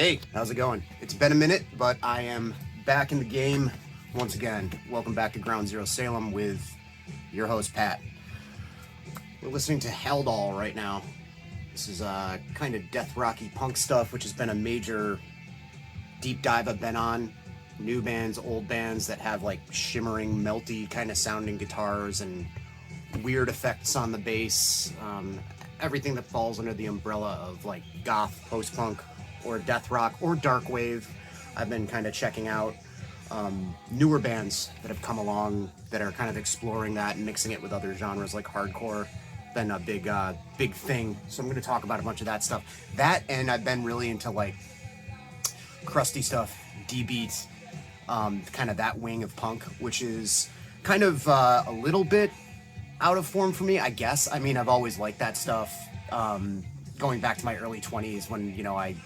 Hey, how's it going? It's been a minute, but I am back in the game once again. Welcome back to Ground Zero Salem with your host, Pat. We're listening to Helldoll right now. This is kind of death rocky punk stuff, which has been a major deep dive I've been on. New bands, old bands that have like shimmering, melty kind of sounding guitars and weird effects on the bass. Everything that falls under the umbrella of like goth, post-punk, or death rock, or dark wave. I've been kind of checking out newer bands that have come along that are kind of exploring that and mixing it with other genres like hardcore. Been a big thing. So I'm going to talk about a bunch of that stuff. That, and I've been really into like crusty stuff, D-beat, kind of that wing of punk, which is kind of a little bit out of form for me, I guess. I mean, I've always liked that stuff. Going back to my early 20s when, you know, I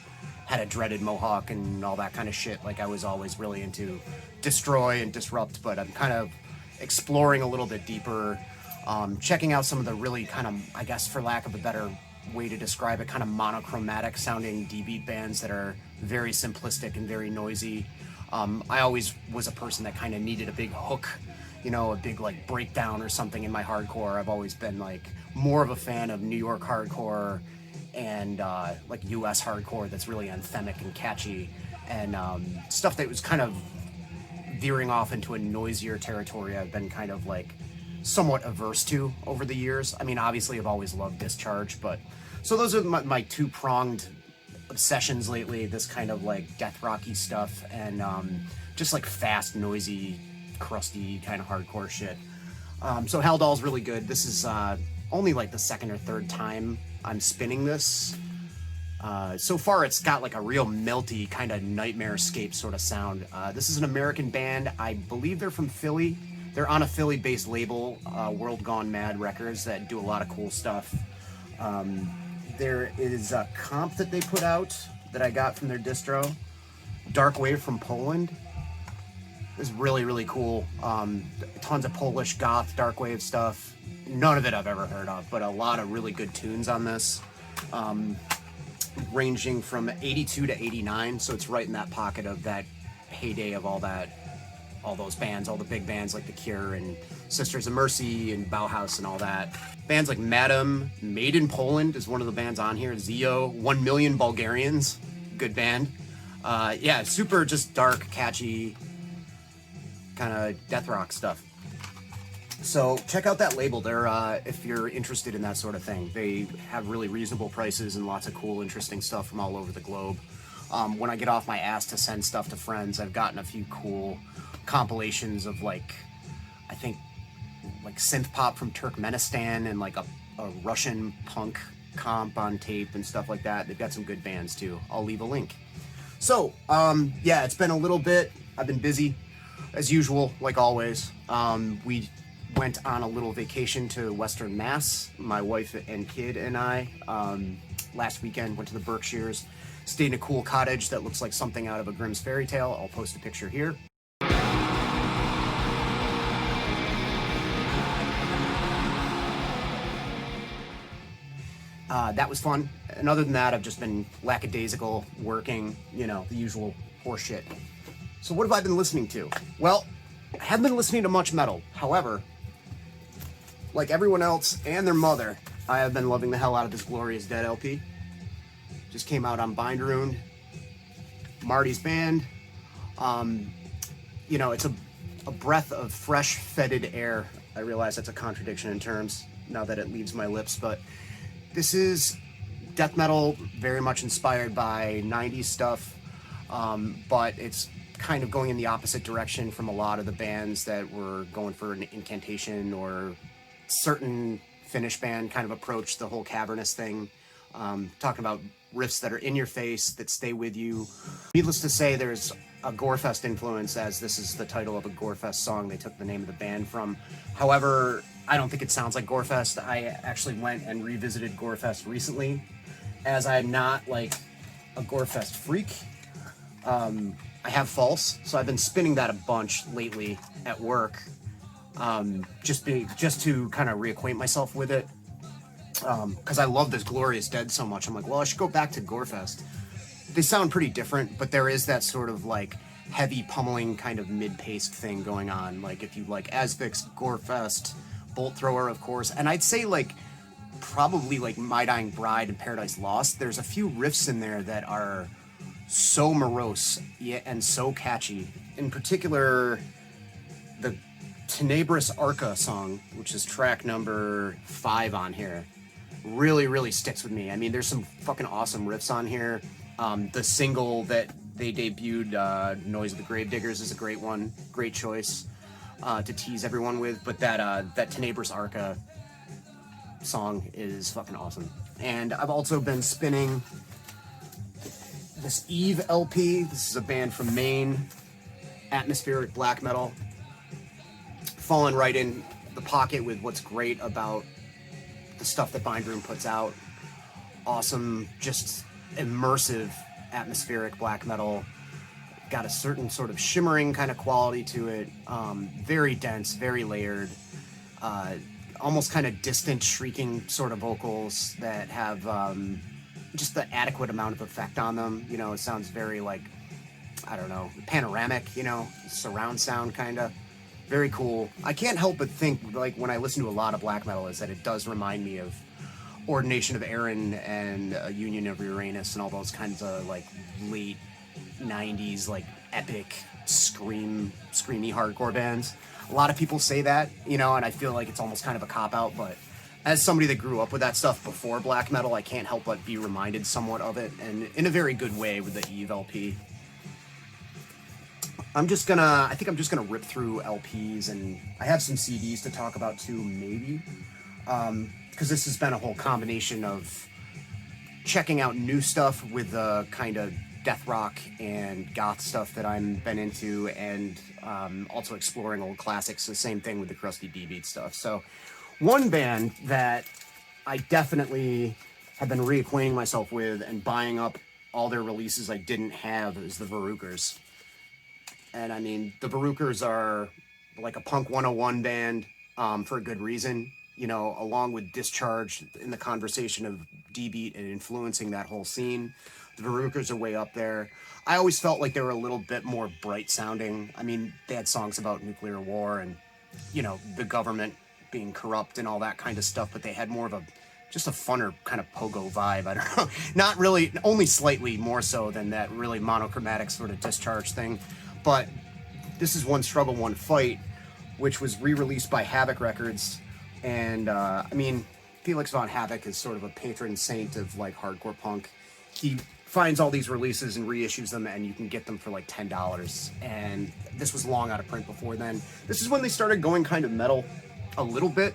had a dreaded mohawk and all that kind of shit. Like, I was always really into destroy and disrupt, but I'm kind of exploring a little bit deeper, checking out some of the really kind of, I guess for lack of a better way to describe it, kind of monochromatic sounding D-beat bands that are very simplistic and very noisy. I always was a person that kind of needed a big hook, you know, a big like breakdown or something in my hardcore. I've always been like more of a fan of New York hardcore and like US hardcore that's really anthemic and catchy, and stuff that was kind of veering off into a noisier territory I've been kind of like somewhat averse to over the years. I mean, obviously I've always loved Discharge, but so those are my two-pronged obsessions lately, this kind of like death rocky stuff and just like fast, noisy, crusty kind of hardcore shit. So Helldoll's really good. This is only like the second or third time I'm spinning this. So far it's got like a real melty kind of nightmare-scape sort of sound. This is an American band. I believe they're from Philly. They're on a Philly-based label, World Gone Mad Records, that do a lot of cool stuff. There is a comp that they put out that I got from their distro. Dark Wave from Poland. Is really, really cool. Tons of Polish goth, dark wave stuff. None of it I've ever heard of, but a lot of really good tunes on this. Ranging from 82 to 89, so it's right in that pocket of that heyday of all those bands, all the big bands like The Cure and Sisters of Mercy and Bauhaus and all that. Bands like Madam, Made in Poland is one of the bands on here. Zio, 1 Million Bulgarians, good band. Yeah, super just dark, catchy, kind of death rock stuff. So check out that label. They're if you're interested in that sort of thing. They have really reasonable prices and lots of cool, interesting stuff from all over the globe. When I get off my ass to send stuff to friends, I've gotten a few cool compilations of like, I think like synth pop from Turkmenistan and like a Russian punk comp on tape and stuff like that. They've got some good bands too. I'll leave a link. So yeah, it's been a little bit. I've been busy as usual, like always. We went on a little vacation to Western Mass, my wife and kid and I, last weekend. Went to the Berkshires, stayed in a cool cottage that looks like something out of a Grimm's fairy tale. I'll post a picture here. That was fun. And other than that, I've just been lackadaisical, working, you know, the usual horseshit. So what have I been listening to? Well, I haven't been listening to much metal. However, like everyone else and their mother, I have been loving the hell out of this Gorious Dead LP. Just came out on Bindaroon, Marty's band. You know, it's a breath of fresh, fetid air. I realize that's a contradiction in terms now that it leaves my lips, but this is death metal, very much inspired by 90s stuff, but it's kind of going in the opposite direction from a lot of the bands that were going for an incantation or certain Finnish band kind of approach the whole cavernous thing. Talking about riffs that are in your face, that stay with you. Needless to say, there's a Gorefest influence, as this is the title of a Gorefest song they took the name of the band from. However, I don't think it sounds like Gorefest. I actually went and revisited Gorefest recently, as I'm not like a Gorefest freak. I have False, so I've been spinning that a bunch lately at work, just to kind of reacquaint myself with it. Because I love this Glorious Dead so much. I'm like, well, I should go back to Gorefest. they sound pretty different, but there is that sort of like heavy pummeling kind of mid-paced thing going on. Like if you like Asphyx, Gorefest, Bolt Thrower, of course, and I'd say like probably like My Dying Bride and Paradise Lost, there's a few riffs in there that are so morose and so catchy. In particular, the Tenebris Arca song, which is track number 5 on here, really sticks with me. I mean, there's some fucking awesome riffs on here. The single that they debuted, Noise of the Gravediggers, is a great one. Great choice to tease everyone with. But that Tenebris Arca song is fucking awesome. And I've also been spinning this Eave LP. This is a band from Maine, atmospheric black metal. Falling right in the pocket with what's great about the stuff that Bind Room puts out. Awesome, just immersive atmospheric black metal. Got a certain sort of shimmering kind of quality to it. Very dense, very layered. Almost kind of distant, shrieking sort of vocals that have just the adequate amount of effect on them. You know, it sounds very like, I don't know, panoramic, you know, surround sound kind of. Very cool. I can't help but think, like, when I listen to a lot of black metal, is that it does remind me of Ordination of Aaron and Union of Uranus and all those kinds of, like, late 90s, like, epic screamy hardcore bands. A lot of people say that, you know, and I feel like it's almost kind of a cop-out, but as somebody that grew up with that stuff before black metal, I can't help but be reminded somewhat of it, and in a very good way with the Eve LP. I think I'm just gonna rip through LPs, and I have some CDs to talk about too, maybe. Because this has been a whole combination of checking out new stuff with the kind of death rock and goth stuff that I've been into, and also exploring old classics. The same thing with the crusty D-beat stuff. So one band that I definitely have been reacquainting myself with and buying up all their releases I didn't have is the Varukers. And I mean, the Varukers are like a punk 101 band for a good reason, you know, along with Discharge in the conversation of D-beat and influencing that whole scene. The Varukers are way up there. I always felt like they were a little bit more bright sounding. I mean, they had songs about nuclear war and, you know, the government being corrupt and all that kind of stuff, but they had more of just a funner kind of pogo vibe. I don't know. Not really, only slightly more so than that really monochromatic sort of Discharge thing. But this is One Struggle, One Fight, which was re-released by Havoc Records. And, I mean, Felix von Havoc is sort of a patron saint of, like, hardcore punk. He finds all these releases and reissues them, and you can get them for, like, $10. And this was long out of print before then. This is when they started going kind of metal a little bit.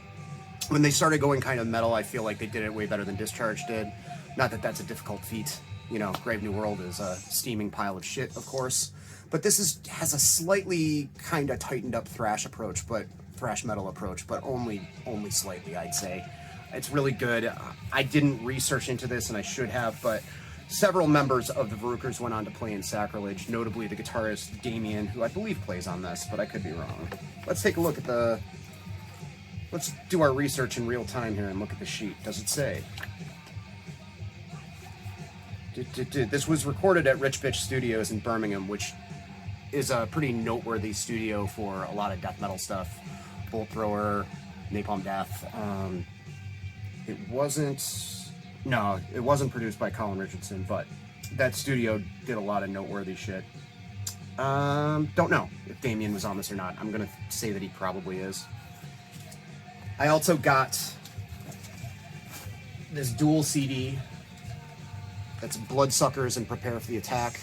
When they started going kind of metal, I feel like they did it way better than Discharge did. Not that that's a difficult feat. You know, Grave New World is a steaming pile of shit, of course. But this has a slightly kind of tightened up thrash metal approach, but only slightly, I'd say. It's really good. I didn't research into this, and I should have, but several members of the Varukers went on to play in Sacrilege, notably the guitarist Damien, who I believe plays on this, but I could be wrong. Let's take a look at let's do our research in real time here and look at the sheet. Does it say? This was recorded at Rich Bitch Studios in Birmingham, which is a pretty noteworthy studio for a lot of death metal stuff. Bolt Thrower, Napalm Death. It wasn't produced by Colin Richardson, but that studio did a lot of noteworthy shit. Don't know if Damien was on this or not. I'm gonna say that he probably is. I also got this dual CD. That's Bloodsuckers and Prepare for the Attack.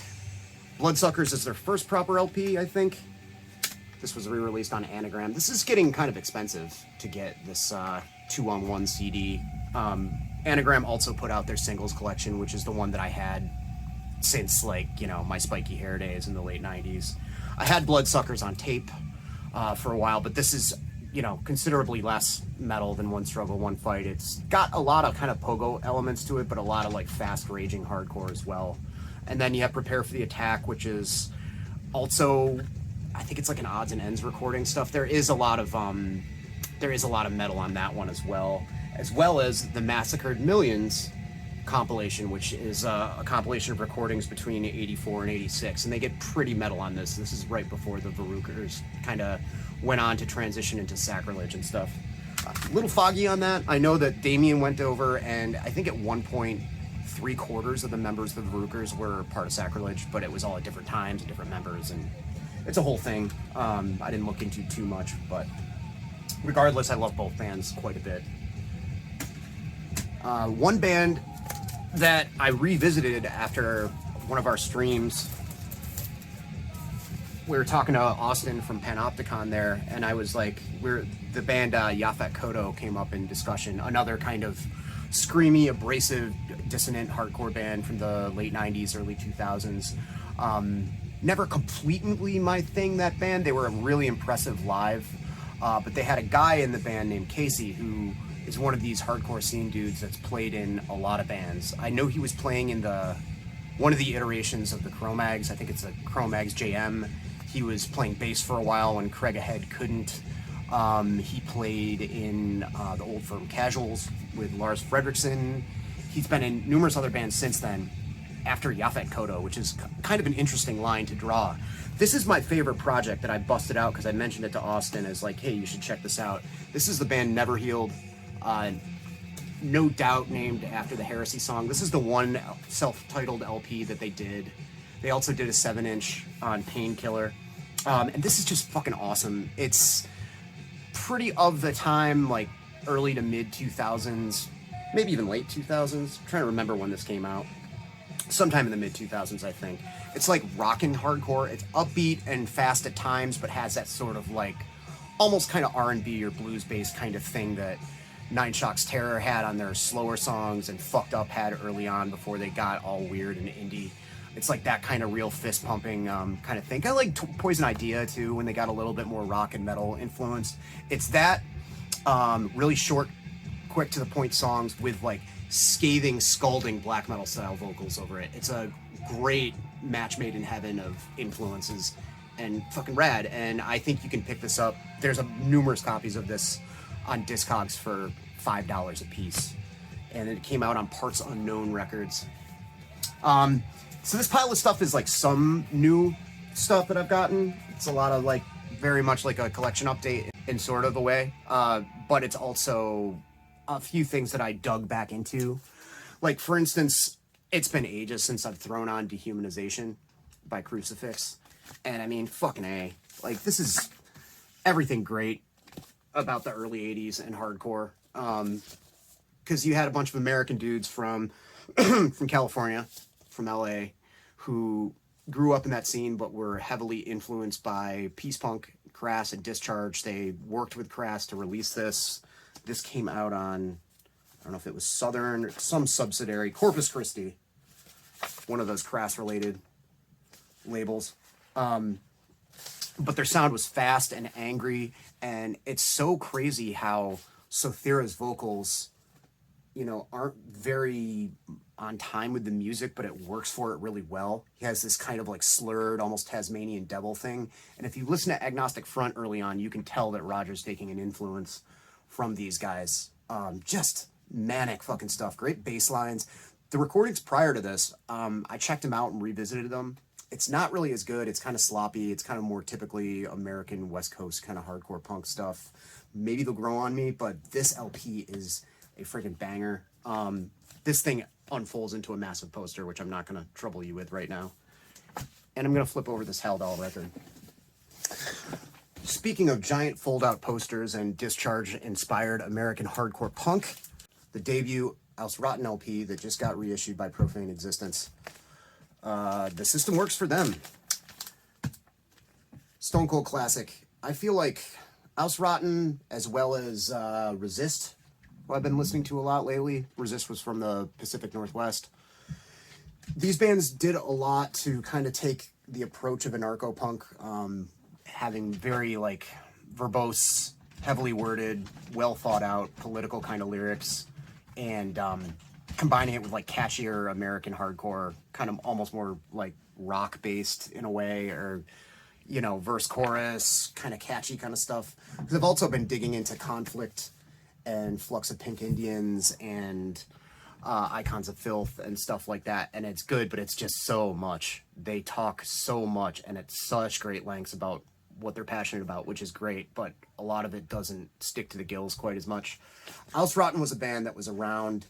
Bloodsuckers is their first proper LP, I think. This was re-released on Anagram. This is getting kind of expensive to get this 2-on-1 CD. Anagram also put out their singles collection, which is the one that I had since, like, you know, my spiky hair days in the late 90s. I had Bloodsuckers on tape for a while, but this is, you know, considerably less metal than One Struggle, One Fight. It's got a lot of kind of pogo elements to it, but a lot of, like, fast raging hardcore as well. And then you have Prepare for the Attack, which is also, I think it's like an odds and ends recording stuff. There is a lot of metal on that one as well as The Massacred Millions, compilation, which is a compilation of recordings between 84 and 86, and they get pretty metal on this. This is right before the Varukers kind of went on to transition into Sacrilege and stuff. A little foggy on that. I know that Damien went over, and I think at one point 3/4 of the members of the Varukers were part of Sacrilege, but it was all at different times and different members, and it's a whole thing. I didn't look into too much, but regardless, I love both bands quite a bit. One band that I revisited after one of our streams, we were talking to Austin from Panopticon there, and I was like, the band Yaphet Kotto came up in discussion, another kind of screamy, abrasive, dissonant hardcore band from the late 90s, early 2000s. Never completely my thing, that band. They were really impressive live, but they had a guy in the band named Casey who is one of these hardcore scene dudes that's played in a lot of bands. I know he was playing in one of the iterations of the Cro-Mags. I think it's a Cro-Mags JM. He was playing bass for a while when Craig Ahead couldn't. He played in the Old Firm Casuals with Lars Fredriksson. He's been in numerous other bands since then, after Yaphet Kotto, which is kind of an interesting line to draw. This is my favorite project that I busted out because I mentioned it to Austin as like, hey, you should check this out. This is the band Never Healed. No doubt named after the Heresy song. This is the one self-titled LP that they did. They also did a 7-inch on Painkiller. And this is just fucking awesome. It's pretty of the time, like early to mid 2000s, maybe even late 2000s. I'm trying to remember when this came out. Sometime in the mid 2000s, I think. It's like rockin' hardcore. It's upbeat and fast at times, but has that sort of like almost kind of R&B or blues-based kind of thing that Nine Shocks Terror had on their slower songs and Fucked Up had early on before they got all weird and indie. It's like that kind of real fist-pumping kind of thing. Kind of like Poison Idea, too, when they got a little bit more rock and metal influenced. It's that really short, quick to the point songs with like scathing, scalding black metal style vocals over it. It's a great match made in heaven of influences and fucking rad. And I think you can pick this up. There's numerous copies of this on Discogs for $5 a piece, and it came out on Parts Unknown Records. So this pile of stuff is like some new stuff that I've gotten. It's a lot of like very much like a collection update in sort of a way, but it's also a few things that I dug back into. Like, for instance, it's been ages since I've thrown on Dehumanization by Crucifix, and I mean, fucking A. Like, this is everything great about the early 80s and hardcore, because you had a bunch of American dudes from from California, from LA, who grew up in that scene but were heavily influenced by Peace Punk, Crass, and Discharge. They worked with Crass to release this. This came out on, I don't know if it was Southern or some subsidiary, Corpus Christi, one of those Crass-related labels. But their sound was fast and angry, and it's so crazy how Sothira's vocals, you know, aren't very on time with the music, but it works for it really well. He has this kind of like slurred, almost Tasmanian devil thing. And if you listen to Agnostic Front early on, you can tell that Roger's taking an influence from these guys. Just manic fucking stuff. Great bass lines. The recordings prior to this, I checked them out and revisited them. It's not really as good. It's kind of sloppy. It's kind of more typically American West Coast kind of hardcore punk stuff. Maybe they'll grow on me, but this LP is a freaking banger. This thing unfolds into a massive poster, which I'm not going to trouble you with right now. And I'm going to flip over this Haldol record. Speaking of giant fold-out posters and Discharge-inspired American hardcore punk, the debut Aus Rotten LP that just got reissued by Profane Existence. The system works for them. Stone Cold classic. I feel like Aus Rotten, as well as Resist, who I've been listening to a lot lately. Resist was from the Pacific Northwest. These bands did a lot to kind of take the approach of anarcho-punk, having very like verbose, heavily worded, well thought out political kind of lyrics, and combining it with like catchier American hardcore, kind of almost more like rock based in a way, or, you know, verse chorus, kind of catchy kind of stuff. Because I've also been digging into Conflict and Flux of Pink Indians and Icons of Filth and stuff like that, and it's good, but it's just so much. They talk so much, and it's such great lengths about what they're passionate about, which is great, but a lot of it doesn't stick to the gills quite as much. Ausrotten was a band that was around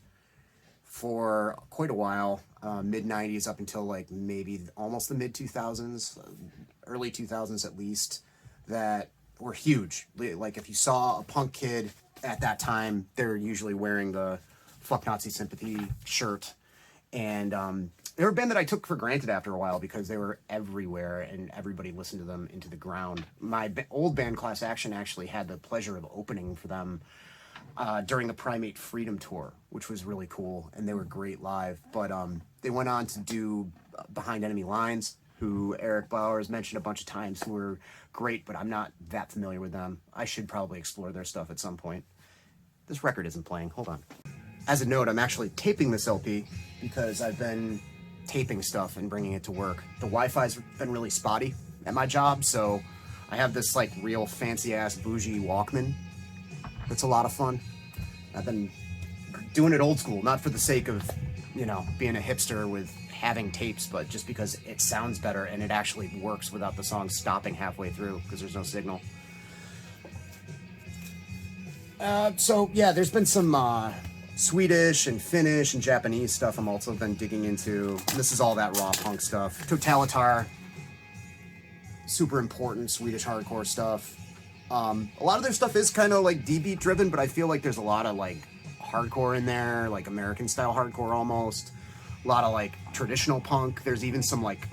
for quite a while, mid-90s up until like maybe almost the mid-2000s, early 2000s at least, that were huge. Like if you saw a punk kid at that time, they're usually wearing the Fuck Nazi Sympathy shirt, and they were a band that I took for granted after a while because they were everywhere and everybody listened to them into the ground. My old band Class Action actually had the pleasure of opening for them during the Primate Freedom Tour, which was really cool, and they were great live. But they went on to do Behind Enemy Lines, who Eric Bauer has mentioned a bunch of times, who were great, but I'm not that familiar with them. I should probably explore their stuff at some point. This record isn't playing. Hold on. As a note, I'm actually taping this LP because I've been taping stuff and bringing it to work. The Wi-Fi's been really spotty at my job, so I have this like real fancy-ass bougie Walkman. It's a lot of fun. I've been doing it old school, not for the sake of, you know, being a hipster with having tapes, but just because it sounds better and it actually works without the song stopping halfway through because there's no signal. So yeah, there's been some Swedish and Finnish and Japanese stuff I'm also been digging into. This is all that raw punk stuff. Totalitar, super important Swedish hardcore stuff. A lot of their stuff is kind of like D-beat driven, but I feel like there's a lot of like hardcore in there, like American style hardcore almost. A lot of like traditional punk. There's even some like,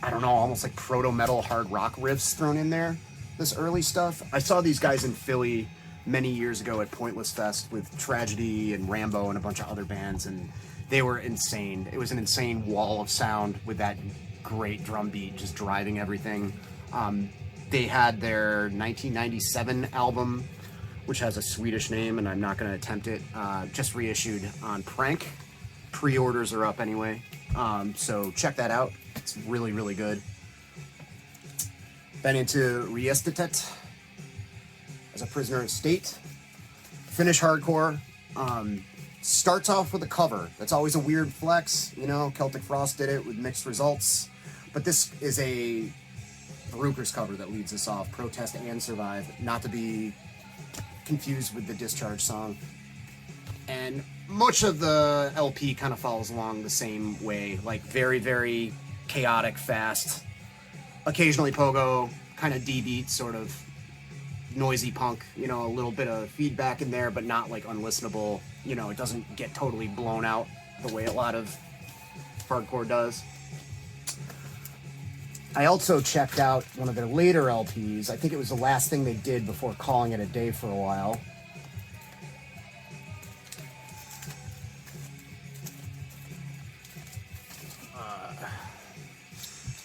I don't know, almost like proto-metal hard rock riffs thrown in there. This early stuff. I saw these guys in Philly many years ago at Pointless Fest with Tragedy and Rambo and a bunch of other bands, and they were insane. It was an insane wall of sound with that great drum beat just driving everything. They had their 1997 album, which has a Swedish name, and I'm not going to attempt it, just reissued on Prank. Pre-orders are up anyway, so check that out. It's really, really good. Been into Riestetet as a Prisoner of State. Finnish hardcore. Starts off with a cover. That's always a weird flex. You know, Celtic Frost did it with mixed results. But this is a Brukers cover that leads us off. Protest and Survive. Not to be confused with the Discharge song. And much of the LP kind of follows along the same way. Like very, very chaotic, fast. Occasionally pogo, kind of D-beat, sort of noisy punk, you know, a little bit of feedback in there, but not like unlistenable. You know, it doesn't get totally blown out the way a lot of hardcore does. I also checked out one of their later LPs. I think it was the last thing they did before calling it a day for a while.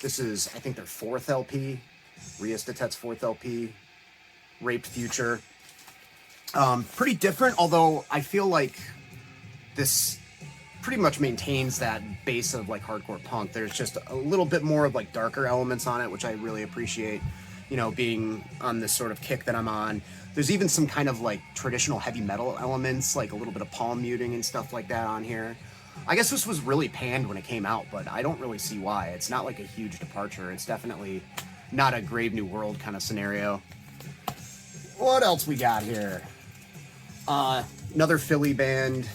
This is, I think, their fourth LP. Riestetet's fourth LP. Raped Future. Pretty different, although I feel like this pretty much maintains that base of like hardcore punk. There's just a little bit more of like darker elements on it, which I really appreciate, you know, being on this sort of kick that I'm on. There's even some kind of like traditional heavy metal elements, like a little bit of palm muting and stuff like that on here. I guess this was really panned when it came out, but I don't really see why. It's not like a huge departure. It's definitely not a Grave New World kind of scenario. What else we got here? Another Philly band,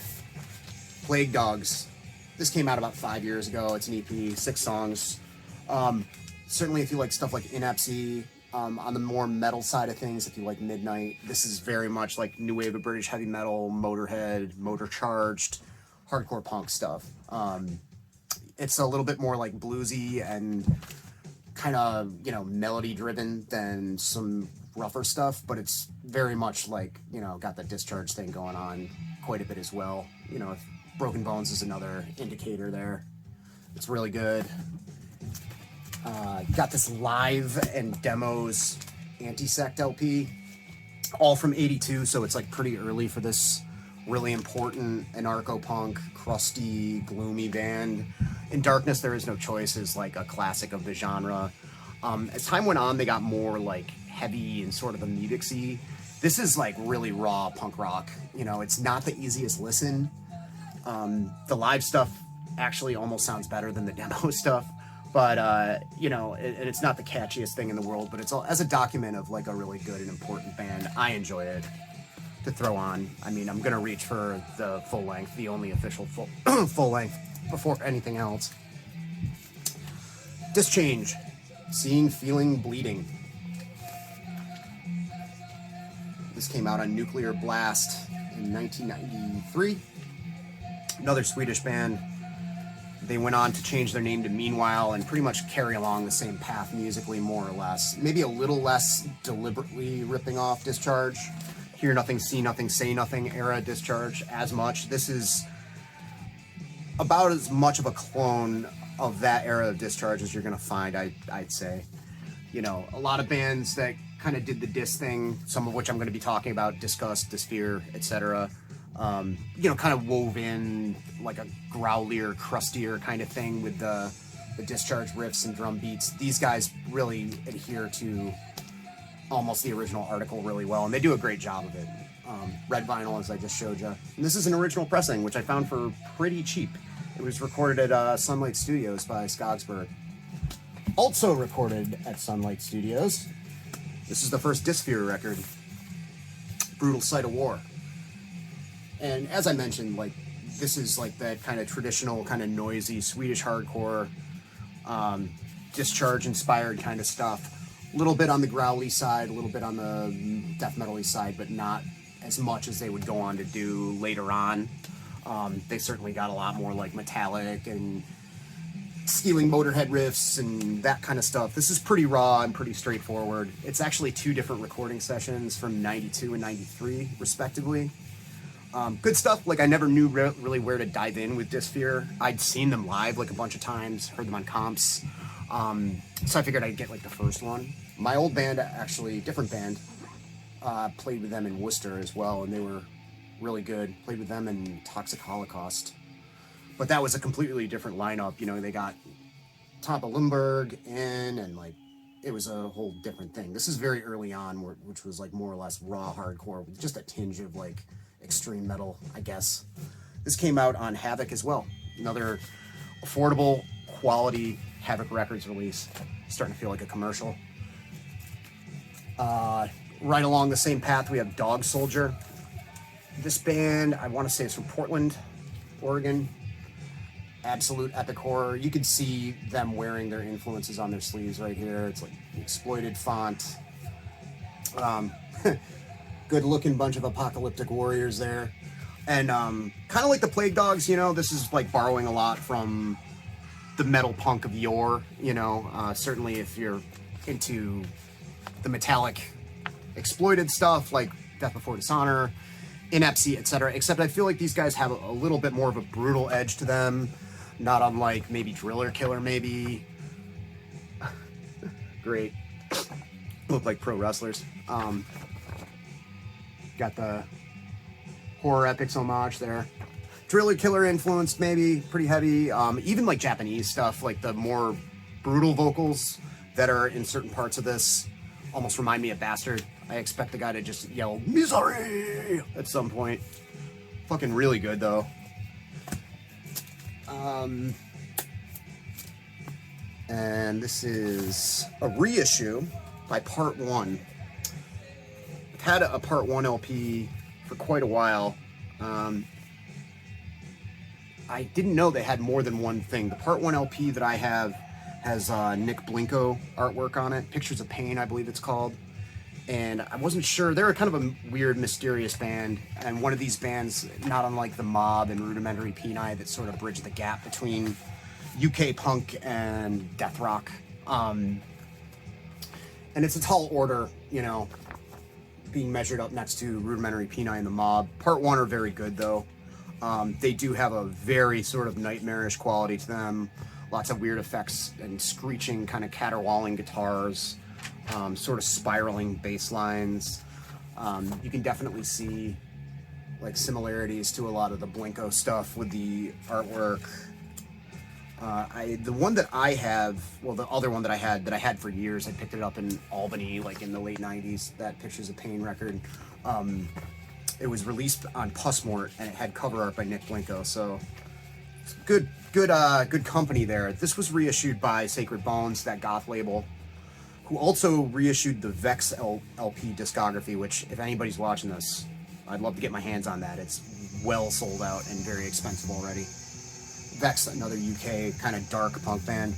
Plague Dogs. This came out about 5 years ago. It's an EP, 6 songs. Certainly if you like stuff like Inepsy, on the more metal side of things, if you like Midnight, this is very much like new wave of British heavy metal, Motorhead, Motor Charged, hardcore punk stuff. It's a little bit more like bluesy and kind of, you know, melody driven than some rougher stuff, but it's very much like, you know, got the Discharge thing going on quite a bit as well. You know, if Broken Bones is another indicator there. It's really good. Got this live and demos antisect LP, all from '82, so it's like pretty early for this really important anarcho-punk, crusty, gloomy band. In Darkness There Is No Choice is like a classic of the genre. As time went on, they got more like heavy and sort of amoebic-y. This is like really raw punk rock. You know, it's not the easiest listen. The live stuff actually almost sounds better than the demo stuff, but you know, and it's not the catchiest thing in the world, but it's all as a document of like a really good and important band. I enjoy it to throw on. I mean, I'm gonna reach for the full length, the only official full length before anything else. Dischange, Seeing, Feeling, Bleeding. This came out on Nuclear Blast in 1993. Another Swedish band. They went on to change their name to Meanwhile and pretty much carry along the same path musically, more or less. Maybe a little less deliberately ripping off Discharge. Hear Nothing, See Nothing, Say Nothing era Discharge as much. This is about as much of a clone of that era of Discharge as you're going to find, I'd say. You know, a lot of bands that kind of did the Dis thing, some of which I'm going to be talking about, Disgust, Dysphere, etc. You know, kind of wove in like a growlier, crustier kind of thing with the Discharge riffs and drum beats. These guys really adhere to almost the original article really well, and they do a great job of it. Red vinyl, as I just showed you. And this is an original pressing, which I found for pretty cheap. It was recorded at Sunlight Studios by Skogsberg. Also recorded at Sunlight Studios, this is the first Dysphere record, Brutal Sight of War. And as I mentioned, like, this is like that kind of traditional, kind of noisy Swedish hardcore, Discharge-inspired kind of stuff. A little bit on the growly side, a little bit on the death metal-y side, but not as much as they would go on to do later on. They certainly got a lot more like metallic and skeeling Motorhead riffs and that kind of stuff. This is pretty raw and pretty straightforward. It's actually two different recording sessions from 92 and 93, respectively. Good stuff. Like, I never knew really where to dive in with Dysphere. I'd seen them live like a bunch of times, heard them on comps. So I figured I'd get like the first one. My old band, actually, different band, played with them in Worcester as well, and they were really good. Played with them in Toxic Holocaust. But that was a completely different lineup. You know, they got Tompa Lundberg in, and like, it was a whole different thing. This is very early on, which was like more or less raw hardcore with just a tinge of like extreme metal, I guess. This came out on Havoc as well. Another affordable, quality Havoc Records release. Starting to feel like a commercial. Right along the same path, we have Dog Soldier. This band, I want to say it's from Portland, Oregon. Absolute epic horror. You can see them wearing their influences on their sleeves right here. It's like exploited font. Good looking bunch of apocalyptic warriors there. And kind of like the Plague Dogs, you know, this is like borrowing a lot from the metal punk of yore, you know. Certainly if you're into the metallic exploited stuff like Death Before Dishonor, Inepsy, etc. Except I feel like these guys have a little bit more of a brutal edge to them. Not unlike maybe Driller Killer, maybe. Great. Look like pro wrestlers. Got the horror epics homage there. Driller Killer influenced, maybe, pretty heavy. Even like Japanese stuff, like the more brutal vocals that are in certain parts of this almost remind me of Bastard. I expect the guy to just yell, "Misery!" at some point. Fucking really good, though. And this is a reissue by Part 1. I've had a Part 1 LP for quite a while. I didn't know they had more than one thing. The Part 1 LP that I have has Nick Blinko artwork on it. Pictures of Pain, I believe it's called. And I wasn't sure. They're kind of a weird, mysterious band. And one of these bands, not unlike The Mob and Rudimentary Peni, that sort of bridge the gap between UK punk and death rock. And it's a tall order, you know, being measured up next to Rudimentary Peni and The Mob. Part 1 are very good, though. They do have a very sort of nightmarish quality to them. Lots of weird effects and screeching, kind of caterwauling guitars. Sort of spiraling bass lines. You can definitely see like similarities to a lot of the Blinko stuff with the artwork. The one that I have, well, the other one that I had for years, I picked it up in Albany, like in the late 90s, that Pictures of Pain record. It was released on Pussmort, and it had cover art by Nick Blinko, so good company there. This was reissued by Sacred Bones, that goth label, who also reissued the Vex LP discography, which, if anybody's watching this, I'd love to get my hands on that. It's well sold out and very expensive already. Vex, another UK kind of dark punk band.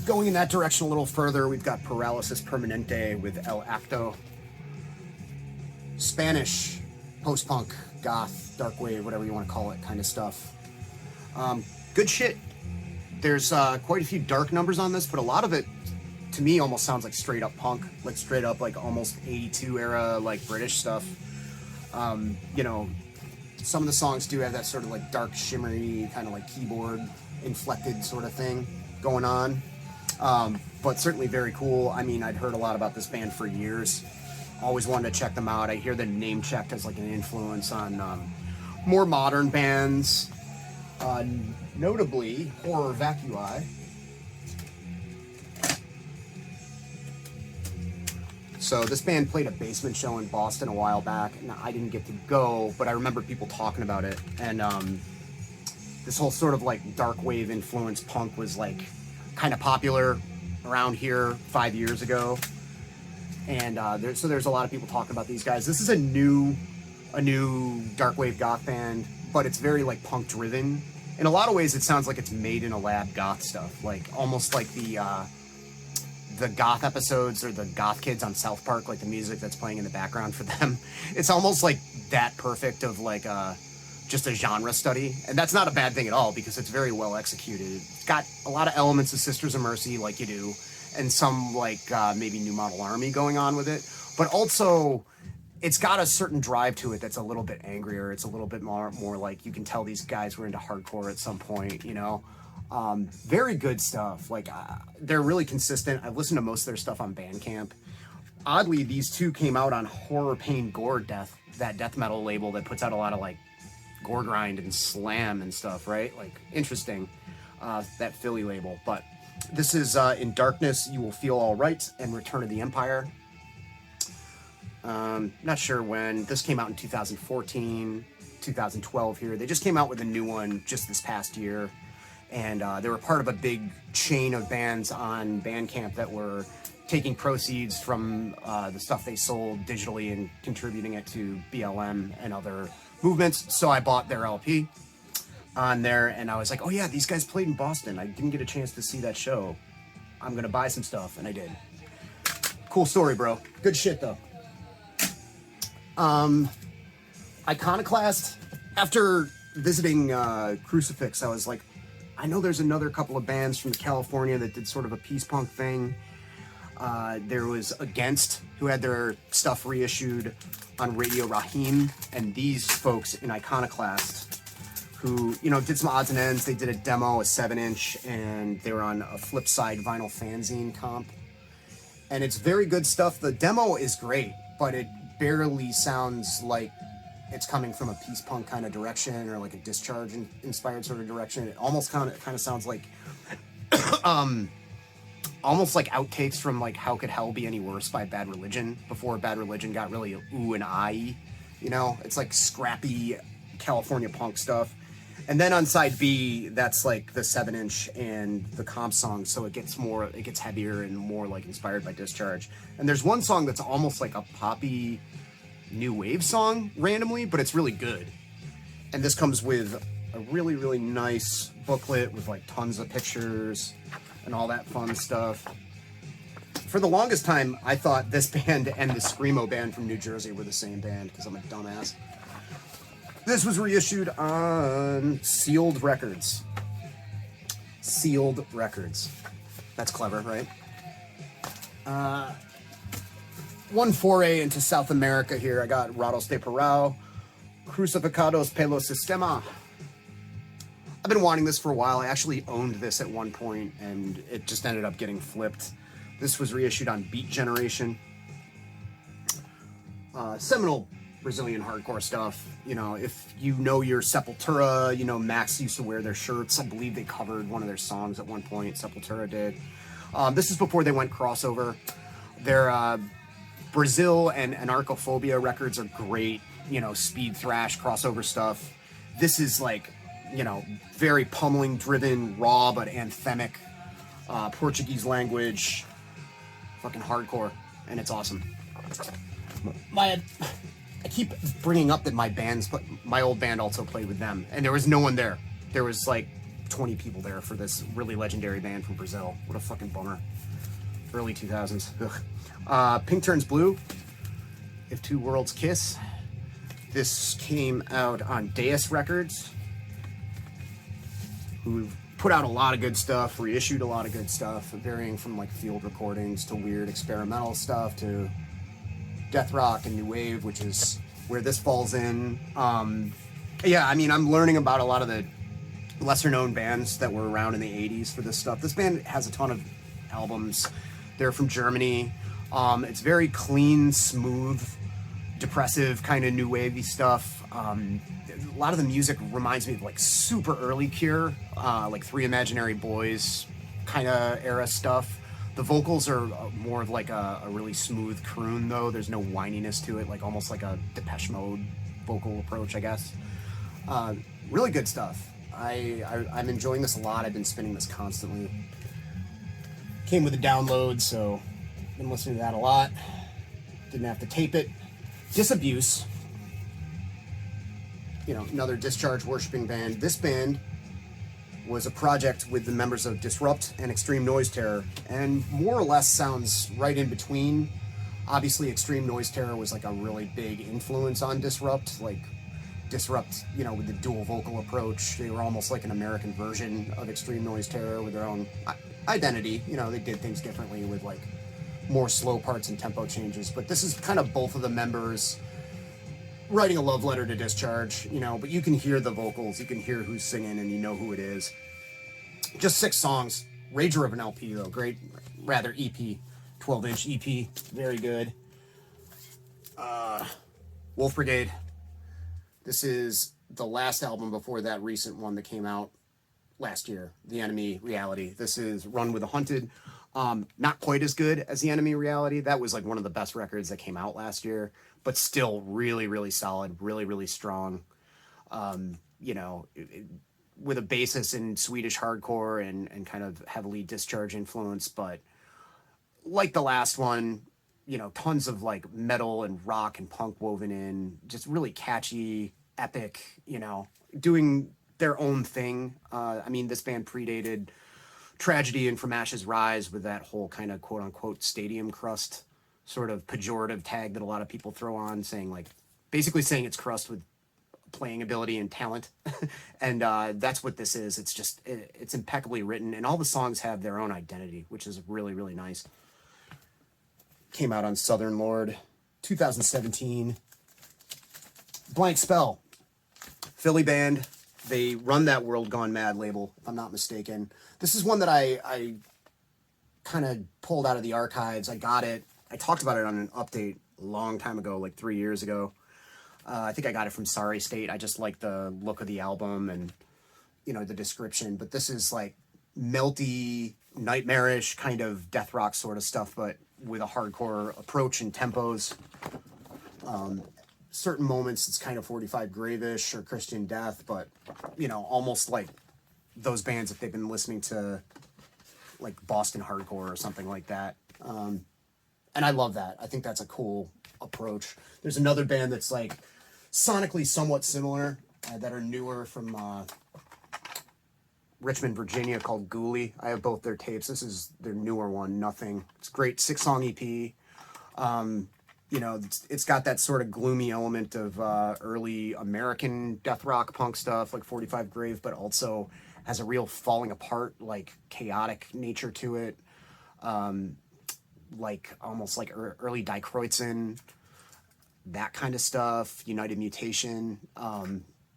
Going in that direction a little further, we've got Paralysis Permanente with El Acto. Spanish post-punk, goth, dark wave, whatever you want to call it, kind of stuff. Good shit. There's quite a few dark numbers on this, but a lot of it, to me, almost sounds like straight up punk, like straight up, like almost 82 era, like British stuff. You know, some of the songs do have that sort of like dark, shimmery, kind of like keyboard inflected sort of thing going on. But certainly very cool. I mean, I'd heard a lot about this band for years. Always wanted to check them out. I hear they're name checked as like an influence on more modern bands, notably horror Vacui. So this band played a basement show in Boston a while back, and I didn't get to go, but I remember people talking about it. And this whole sort of like dark wave influence punk was like kind of popular around here 5 years ago. And there's a lot of people talking about these guys. This is a new dark wave goth band, but it's very like punk driven. In a lot of ways, it sounds like it's made in a lab goth stuff, like almost like the goth episodes or the goth kids on South Park, like the music that's playing in the background for them. It's almost like that perfect of like just a genre study, and that's not a bad thing at all because it's very well executed. It's got a lot of elements of Sisters of Mercy, like you do, and some like maybe New Model Army going on with it, but also it's got a certain drive to it that's a little bit angrier. It's a little bit more like you can tell these guys were into hardcore at some point, you know. Very good stuff. Like they're really consistent. I've listened to most of their stuff on Bandcamp. Oddly, these two came out on Horror Pain Gore Death, that death metal label that puts out a lot of like gore grind and slam and stuff, right? Like interesting, that Philly label. But this is In Darkness You Will Feel All Right and Return of the Empire. Not sure when. This came out in 2014, 2012 here. They just came out with a new one just this past year. And they were part of a big chain of bands on Bandcamp that were taking proceeds from the stuff they sold digitally and contributing it to BLM and other movements. So I bought their LP on there, and I was like, oh yeah, these guys played in Boston. I didn't get a chance to see that show. I'm going to buy some stuff, and I did. Cool story, bro. Good shit, though. Iconoclast, after visiting Crucifix, I was like, I know there's another couple of bands from California that did sort of a peace punk thing. There was Against, who had their stuff reissued on Radio Rahim, and these folks in Iconoclast, who, you know, did some odds and ends. They did a demo, a 7-inch, and they were on a Flipside vinyl fanzine comp. And it's very good stuff. The demo is great, but it barely sounds like it's coming from a peace punk kind of direction or like a Discharge inspired sort of direction. It almost kind of sounds like almost like outtakes from like How Could Hell Be Any Worse by Bad Religion before Bad Religion got really ooh and ah-y, you know? It's like scrappy California punk stuff. And then on side B, that's like the 7-inch and the comp song, so it gets heavier and more like inspired by Discharge. And there's one song that's almost like a poppy new wave song randomly, but it's really good. And this comes with a really, really nice booklet with like tons of pictures and all that fun stuff. For the longest time, I thought this band and the Screamo band from New Jersey were the same band because I'm a dumbass. This was reissued on Sealed Records. Sealed Records. That's clever, right? One foray into South America here. I got Rados de Parao, Crucificados Pelo Sistema. I've been wanting this for a while. I actually owned this at one point, and it just ended up getting flipped. This was reissued on Beat Generation. Seminal Brazilian hardcore stuff. You know, if you know your Seppoltura, you know, Max used to wear their shirts. I believe they covered one of their songs at one point. Sepultura did. This is before they went crossover. They're Brazil and Anarchophobia records are great, you know, speed thrash, crossover stuff. This is like, you know, very pummeling driven, raw but anthemic, Portuguese language, fucking hardcore, and it's awesome. I keep bringing up that my old band also played with them, and there was no one there. There was like 20 people there for this really legendary band from Brazil. What a fucking bummer. Early 2000s. Ugh. Pink Turns Blue, If Two Worlds Kiss. This came out on Deus Records, who put out a lot of good stuff, reissued a lot of good stuff, varying from like field recordings to weird experimental stuff to death rock and new wave, which is where this falls in. Yeah, I mean, I'm learning about a lot of the lesser known bands that were around in the 80s for this stuff. This band has a ton of albums. They're from Germany. It's very clean, smooth, depressive kind of new wavy stuff. A lot of the music reminds me of like super early Cure, like Three Imaginary Boys kind of era stuff. The vocals are more of like a really smooth croon though. There's no whininess to it, like almost like a Depeche Mode vocal approach, I guess. Really good stuff. I'm enjoying this a lot. I've been spinning this constantly. Came with a download, so been listening to that a lot. Didn't have to tape it. Disabuse, you know, another Discharge worshiping band. This band was a project with the members of Disrupt and Extreme Noise Terror, and more or less sounds right in between. Obviously, Extreme Noise Terror was like a really big influence on Disrupt. Like Disrupt, you know, with the dual vocal approach, they were almost like an American version of Extreme Noise Terror with their own identity. You know, they did things differently with like more slow parts and tempo changes, but this is kind of both of the members writing a love letter to Discharge, you know, but you can hear the vocals, you can hear who's singing, and you know who it is. Just 6 songs. Rager of an LP, though. Great, rather EP. 12-inch EP. Very good. Wolf Brigade. This is the last album before that recent one that came out last year, The Enemy Reality. This is Run with the Hunted. Not quite as good as The Enemy Reality. That was like one of the best records that came out last year, but still really, really solid, really, really strong. You know, with a basis in Swedish hardcore and kind of heavily Discharge influence, but like the last one, you know, tons of like metal and rock and punk woven in, just really catchy, epic, you know, doing their own thing. I mean, this band predated Tragedy and From Ashes Rise with that whole kind of quote unquote stadium crust sort of pejorative tag that a lot of people throw on, saying like, basically saying it's crust with playing ability and talent. And that's what this is. It's just, it's impeccably written, and all the songs have their own identity, which is really, really nice. Came out on Southern Lord, 2017. Blank Spell, Philly band. They run that World Gone Mad label, if I'm not mistaken. This is one that I kind of pulled out of the archives. I got it. I talked about it on an update a long time ago, like 3 years ago. I think I got it from Sorry State. I just like the look of the album and, you know, the description. But this is like melty, nightmarish kind of death rock sort of stuff, but with a hardcore approach and tempos. Certain moments it's kind of 45 Gravish or Christian Death, but, you know, almost like those bands if they've been listening to like Boston hardcore or something like that. And I love that. I think that's a cool approach. There's another band that's like sonically somewhat similar that are newer from Richmond, Virginia, called Ghoulie. I have both their tapes. This is their newer one, Nothing. It's a great 6-song EP. You know, it's got that sort of gloomy element of early American death rock punk stuff like 45 Grave, but also has a real falling apart, like chaotic nature to it. Like almost like early Die Kreutzen, that kind of stuff. United Mutation,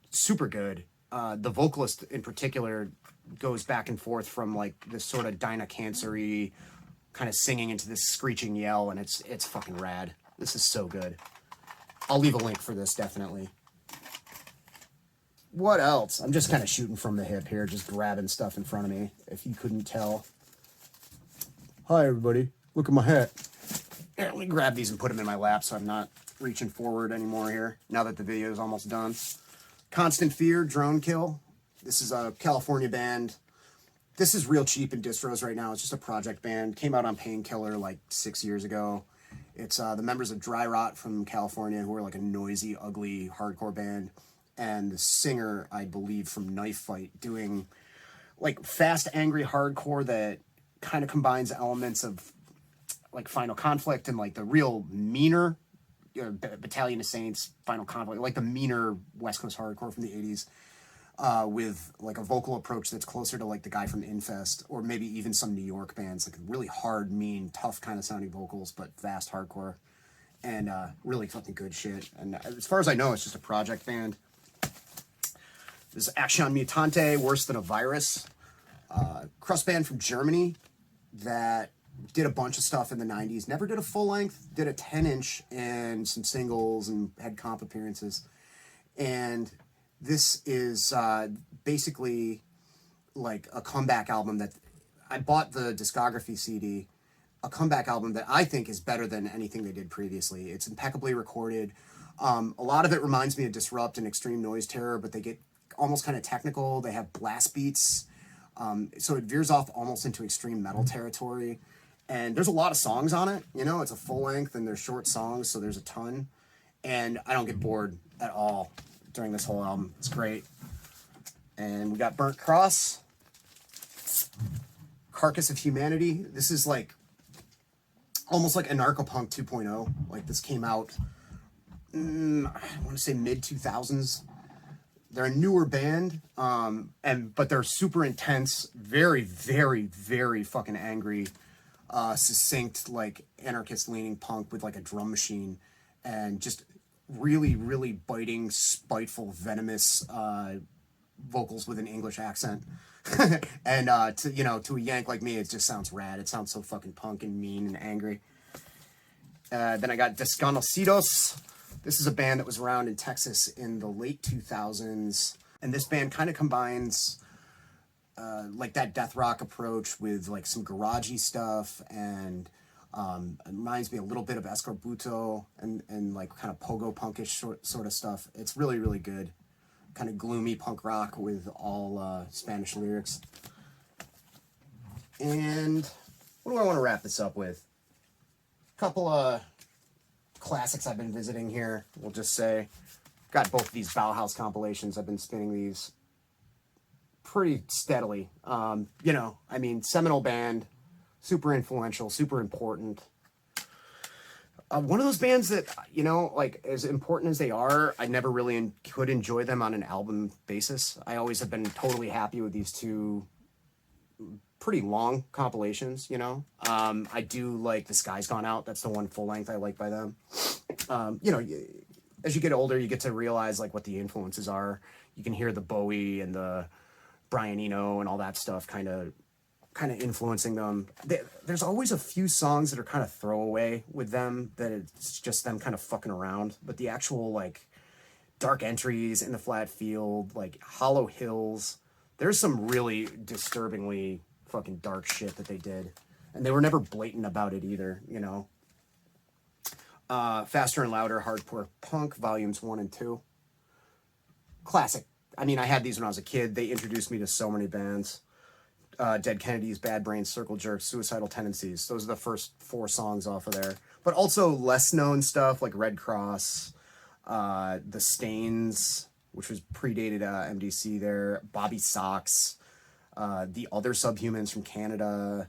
super good. The vocalist in particular goes back and forth from like this sort of Dinah Cancer-y kind of singing into this screeching yell, and it's fucking rad. This is so good. I'll leave a link for this, definitely. What else? I'm just kind of shooting from the hip here, just grabbing stuff in front of me, if you couldn't tell. Hi, everybody. Look at my hat. Here, let me grab these and put them in my lap so I'm not reaching forward anymore here, now that the video is almost done. Constant Fear, Drone Kill. This is a California band. This is real cheap in distros right now. It's just a project band. Came out on Painkiller like 6 years ago. It's the members of Dry Rot from California, who are like a noisy, ugly, hardcore band. And the singer, I believe, from Knife Fight, doing like fast, angry hardcore that kind of combines elements of like Final Conflict and like the real meaner Battalion of Saints, Final Conflict, like the meaner West Coast hardcore from the 80s, with like a vocal approach that's closer to like the guy from Infest, or maybe even some New York bands, like really hard, mean, tough kind of sounding vocals, but fast hardcore, and really fucking good shit. And as far as I know, it's just a project band. This is Accion Mutante, Worse Than a Virus, crust band from Germany that did a bunch of stuff in the 90s. Never did a full length, did a 10-inch and some singles and had comp appearances. And this is basically like a comeback album that I bought the discography CD, a comeback album that I think is better than anything they did previously. It's impeccably recorded. A lot of it reminds me of Disrupt and Extreme Noise Terror, but they get almost kind of technical. They have blast beats. So it veers off almost into extreme metal territory. And there's a lot of songs on it. You know, it's a full length and they're short songs, so there's a ton. And I don't get bored at all during this whole album. It's great. And we got Burt Cross, Carcass of Humanity. This is like almost like Anarchopunk 2.0. Like this came out, I want to say mid 2000s. They're a newer band, but they're super intense, very, very, very fucking angry, succinct, like anarchist leaning punk with like a drum machine, and just really, really biting, spiteful, venomous vocals with an English accent. And to a Yank like me, it just sounds rad. It sounds so fucking punk and mean and angry. Then I got Deskonocidos. This is a band that was around in Texas in the late 2000s. And this band kind of combines like that death rock approach with like some garagey stuff, and it reminds me a little bit of Escorbuto and like kind of pogo punkish sort of stuff. It's really, really good. Kind of gloomy punk rock with all Spanish lyrics. And what do I want to wrap this up with? A couple of classics I've been visiting here, we'll just say. Got both of these Bauhaus compilations. I've been spinning these pretty steadily. Seminal band, super influential, super important. One of those bands that, like as important as they are, I never really could enjoy them on an album basis. I always have been totally happy with these two pretty long compilations, I do like The Sky's Gone Out. That's the one full length I like by them. As you get older, you get to realize like what the influences are. You can hear the Bowie and the Brian Eno and all that stuff kind of influencing them. There's always a few songs that are kind of throwaway with them, that it's just them kind of fucking around. But the actual like Dark Entries, In the Flat Field, like Hollow Hills, there's some really disturbingly fucking dark shit that they did. And they were never blatant about it either, Faster and Louder, Hardcore Punk, Volumes 1 and 2. Classic. I mean, I had these when I was a kid. They introduced me to so many bands. Dead Kennedys, Bad Brains, Circle Jerks, Suicidal Tendencies. Those are the first 4 songs off of there. But also less known stuff like Red Cross, The Stains, which was predated MDC there, Bobby Sox, the other Subhumans from Canada,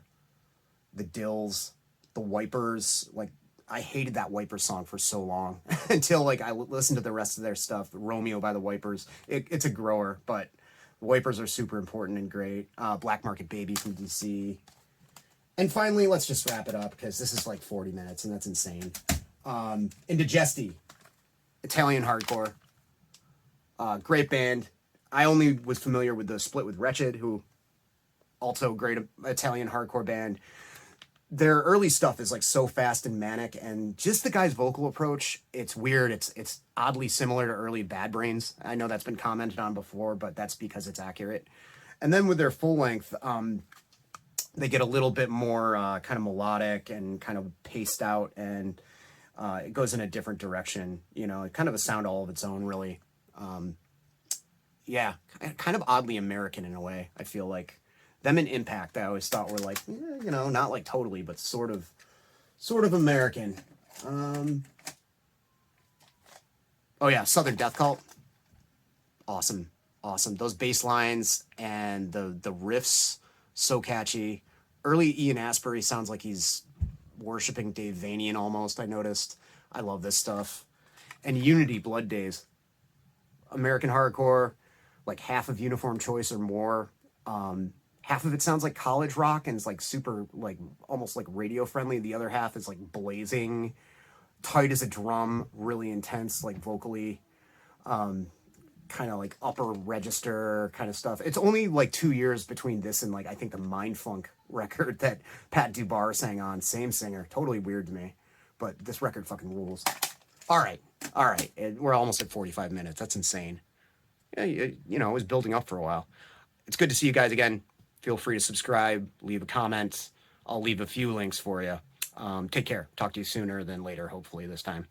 the Dills, the Wipers. Like, I hated that Wipers song for so long until like I listened to the rest of their stuff. Romeo by the Wipers. It's a grower, but the Wipers are super important and great. Black Market Baby from DC. And finally, let's just wrap it up because this is like 40 minutes and that's insane. Indigesti, Italian hardcore. Great band. I only was familiar with the split with Wretched, who also great Italian hardcore band. Their early stuff is like so fast and manic, and just the guy's vocal approach, it's weird. It's oddly similar to early Bad Brains. I know that's been commented on before, but that's because it's accurate. And then with their full length, they get a little bit more kind of melodic and kind of paced out, and it goes in a different direction, you know, kind of a sound all of its own, really. Yeah, kind of oddly American in a way. I feel like them in Impact, I always thought were like, you know, not like totally, but sort of American. Oh yeah, Southern Death Cult. Awesome. Those bass lines and the riffs, so catchy. Early Ian Astbury sounds like he's worshiping Dave Vanian almost, I noticed. I love this stuff. And Unity, Blood Days. American hardcore, like half of Uniform Choice or more. Half of it sounds like college rock and it's like super, like almost like radio friendly. The other half is like blazing, tight as a drum, really intense, like vocally. Kind of like upper register kind of stuff. It's only like 2 years between this and like I think the Mindfunk record that Pat Dubar sang on. Same singer. Totally weird to me, but this record fucking rules. All right. We're almost at 45 minutes. That's insane. Yeah, you know, it was building up for a while. It's good to see you guys again. Feel free to subscribe, leave a comment. I'll leave a few links for you. Take care. Talk to you sooner than later, hopefully this time.